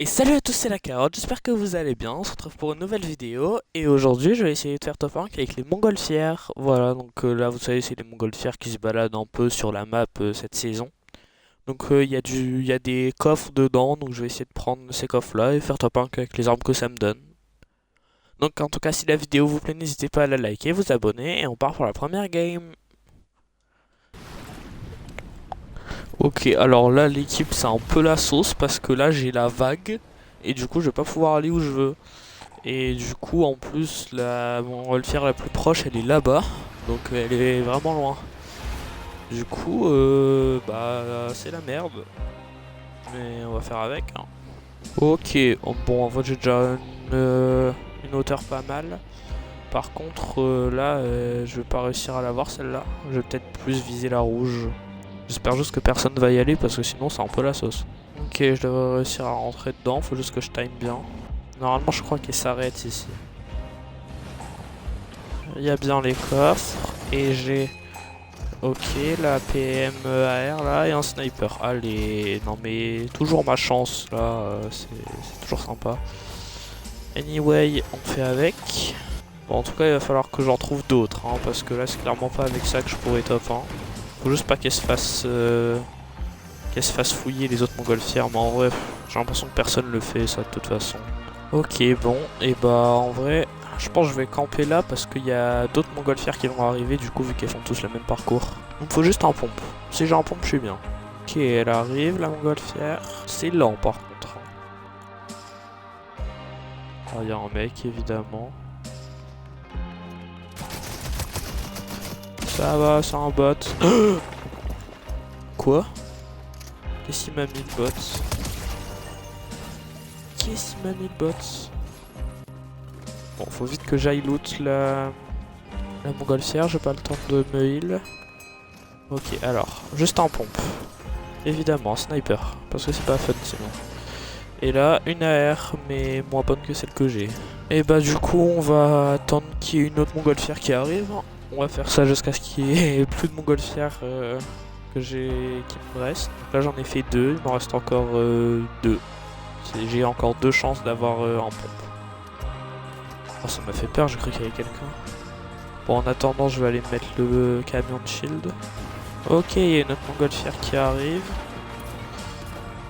Et salut à tous, c'est la carotte, j'espère que vous allez bien, on se retrouve pour une nouvelle vidéo. Et aujourd'hui je vais essayer de faire top 1 avec les montgolfières. Voilà, donc là vous savez c'est les montgolfières qui se baladent un peu sur la map cette saison. Donc il y a des coffres dedans, donc je vais essayer de prendre ces coffres là et faire top 1 avec les armes que ça me donne. Donc en tout cas si la vidéo vous plaît n'hésitez pas à la liker, vous abonner et on part pour la première game. Ok, alors là l'équipe c'est un peu la sauce parce que là j'ai la vague et du coup je vais pas pouvoir aller où je veux. Et du coup en plus la montgolfière la plus proche elle est là-bas, donc elle est vraiment loin. Du coup c'est la merde, mais on va faire avec, hein. Ok, oh, bon en fait j'ai déjà une hauteur pas mal. Par contre je vais pas réussir à la voir celle-là. Je vais peut-être plus viser la rouge. J'espère juste que personne va y aller parce que sinon c'est un peu la sauce. Ok, je devrais réussir à rentrer dedans, faut juste que je time bien. Normalement je crois qu'il s'arrête ici. Il y a bien les coffres et j'ai... Ok, la PMAR là et un sniper. Allez, non mais toujours ma chance là, c'est toujours sympa. Anyway, on fait avec. Bon en tout cas il va falloir que j'en trouve d'autres, hein, parce que là c'est clairement pas avec ça que je pourrais top 1. Faut juste pas qu'elle se fasse fouiller les autres montgolfières, mais en vrai j'ai l'impression que personne le fait ça de toute façon. Ok, bon, et bah en vrai, je pense que je vais camper là parce qu'il y a d'autres montgolfières qui vont arriver, du coup, vu qu'elles font tous le même parcours. Il me faut juste un pompe. Si j'ai un pompe, je suis bien. Ok, elle arrive, la montgolfière. C'est lent par contre. Ah, il y a un mec, évidemment. Ça va, c'est un bot. Quoi? Qu'est-ce qu'il m'a mis le bot? Qu'est-ce qu'il m'a mis le bot? Bon, faut vite que j'aille loot la montgolfière, j'ai pas le temps de me heal. Ok, alors, juste un pompe. Évidemment, un sniper, parce que c'est pas fun sinon. Et là, une AR, mais moins bonne que celle que j'ai. Et bah du coup, on va attendre qu'il y ait une autre montgolfière qui arrive. On va faire ça jusqu'à ce qu'il y ait plus de montgolfières qui me restent. Donc là, j'en ai fait deux, il m'en reste encore deux. J'ai encore deux chances d'avoir un pompe. Oh, ça m'a fait peur, j'ai cru qu'il y avait quelqu'un. Bon, en attendant, je vais aller mettre le camion de shield. Ok, il y a une autre montgolfière qui arrive.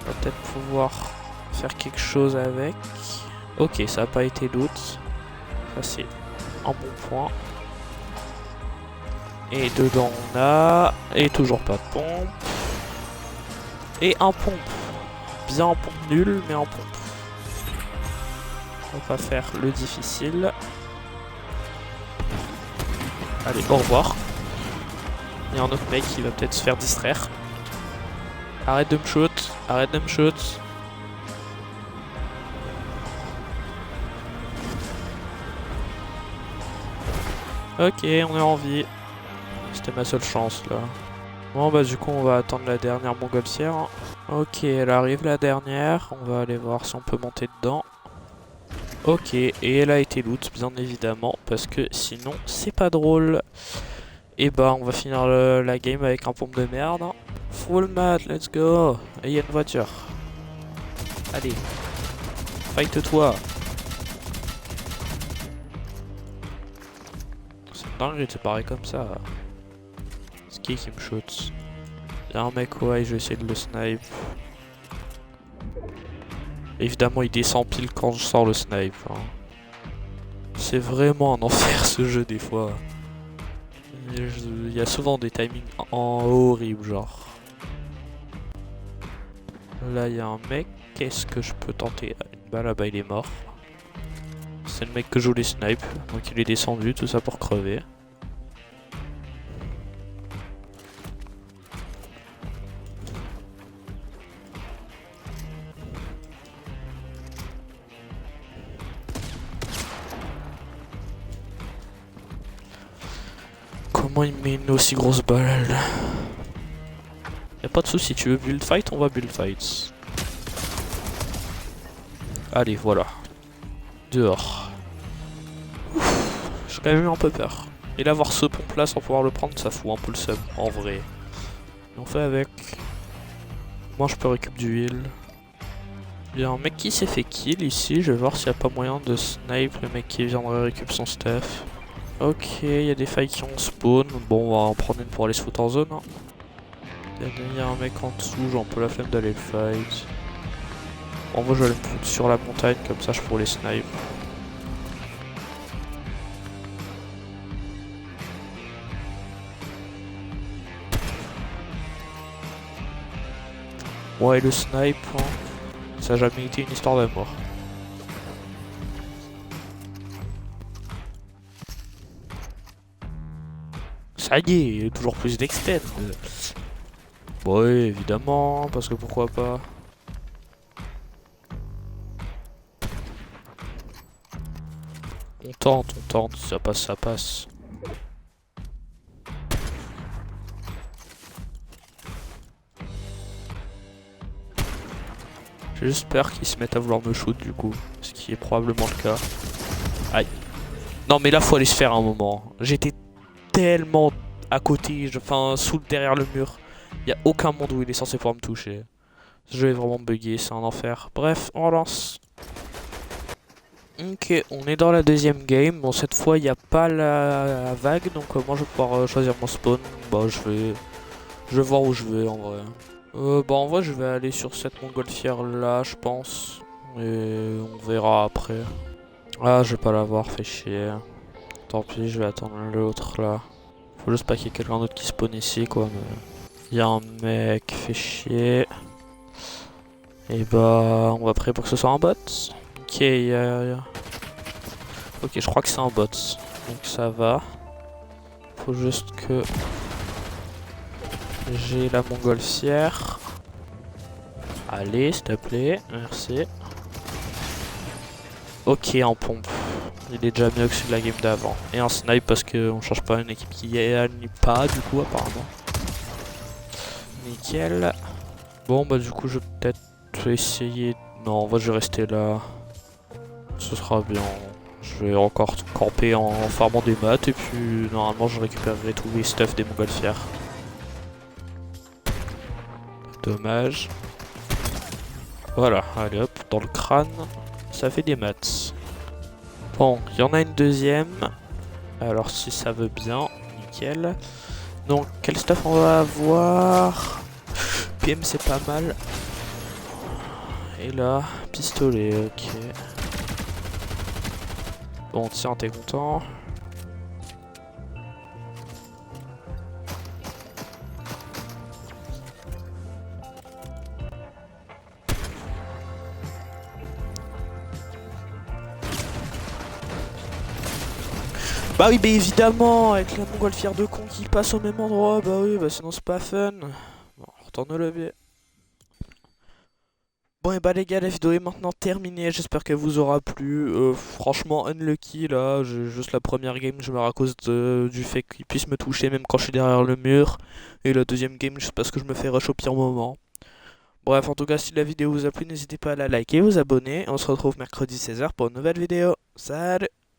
On va peut-être pouvoir faire quelque chose avec. Ok, ça n'a pas été loot. Ça c'est un bon point. Et dedans on a... Et toujours pas de pompe. Et un pompe. Bien un pompe nul, mais un pompe. On va faire le difficile. Allez, au revoir. Il y a un autre mec qui va peut-être se faire distraire. Arrête de me shoot, arrête de me shoot. Ok, on est en vie. C'était ma seule chance là. Bon bah du coup on va attendre la dernière montgolfière. Ok, elle arrive la dernière. On va aller voir si on peut monter dedans. Ok, et elle a été loot bien évidemment, parce que sinon c'est pas drôle. Et bah on va finir la game avec un pompe de merde. Full mat, let's go. Et il y a une voiture. Allez, fight-toi. C'est dingue de se parer comme ça. C'est qui me shoot? Il y a un mec, ouais, je vais essayer de le snipe. Évidemment, il descend pile quand je sors le snipe, hein. C'est vraiment un enfer ce jeu des fois. Il y a souvent des timings en horrible, genre. Là, il y a un mec. Qu'est-ce que je peux tenter? Une balle, là-bas, il est mort. C'est le mec que joue les snipes, donc il est descendu, tout ça pour crever. Comment il met une aussi grosse balle? Y'a pas de soucis, tu veux build fight, on va build fight. Allez, voilà. Dehors. J'ai quand même eu un peu peur. Et là, voir ce pompe là sans pouvoir le prendre, ça fout un peu le seum, en vrai. Et on fait avec. Moi, je peux récupérer du heal. Il y a un mec qui s'est fait kill ici, je vais voir s'il n'y a pas moyen de snipe le mec qui viendrait récupérer son stuff. Ok, il y a des failles qui ont spawn, bon on va en prendre une pour aller se foutre en zone. Hein. Il y a un mec en dessous, j'ai un peu la flemme d'aller le fight. En vrai je vais aller me foutre sur la montagne, comme ça je pourrais les snipe. Ouais, le snipe, hein, ça a jamais été une histoire d'amour. Ça y est, il y a toujours plus d'extend. Ouais, évidemment, parce que pourquoi pas. On tente, ça passe, ça passe. J'espère qu'ils se mettent à vouloir me shoot du coup, ce qui est probablement le cas. Aïe. Non mais là faut aller se faire un moment. J'étais tellement à côté, enfin derrière le mur. Il n'y a aucun monde où il est censé pouvoir me toucher. Ce jeu est vraiment buggé, c'est un enfer. Bref, on relance. Ok, on est dans la deuxième game. Bon, cette fois, il n'y a pas la vague, donc moi, je vais pouvoir choisir mon spawn. Bah, je vais voir où je vais, en vrai. Bah, en vrai, je vais aller sur cette montgolfière-là, je pense. Et on verra après. Ah, je vais pas l'avoir, fait chier. Tant pis, je vais attendre l'autre, là. Faut juste pas qu'il y ait quelqu'un d'autre qui spawn ici, quoi. Mais... il y a un mec, fait chier. Et bah, on va prier pour que ce soit un bot. Ok, ok, je crois que c'est un bot. Donc ça va. Faut juste que j'ai la montgolfière. Allez, s'il te plaît. Merci. Ok, en pompe. Il est déjà mieux que celui de la game d'avant. Et un snipe parce qu'on change pas une équipe qui gagne pas du coup apparemment. Nickel. Bon bah du coup je vais peut-être essayer... Non, en vrai je vais rester là. Ce sera bien. Je vais encore camper en farmant des maths et puis normalement je récupérerai tous les stuff des montgolfières. Dommage. Voilà, allez hop, dans le crâne, ça fait des maths. Bon, il y en a une deuxième. Alors si ça veut bien, nickel. Donc quel stuff on va avoir? PM c'est pas mal. Et là, pistolet, ok. Bon tiens, t'es content? Bah oui, bah évidemment, avec la montgolfière de con qui passe au même endroit, bah oui, bah sinon c'est pas fun. Bon, retourne au levier. Bon et bah les gars, la vidéo est maintenant terminée, j'espère qu'elle vous aura plu. Franchement unlucky là, juste la première game je meurs à cause du fait qu'il puisse me toucher même quand je suis derrière le mur. Et la deuxième game juste parce que je me fais rush au pire moment. Bref, en tout cas si la vidéo vous a plu, n'hésitez pas à la liker, vous abonner. On se retrouve mercredi 16h pour une nouvelle vidéo. Salut!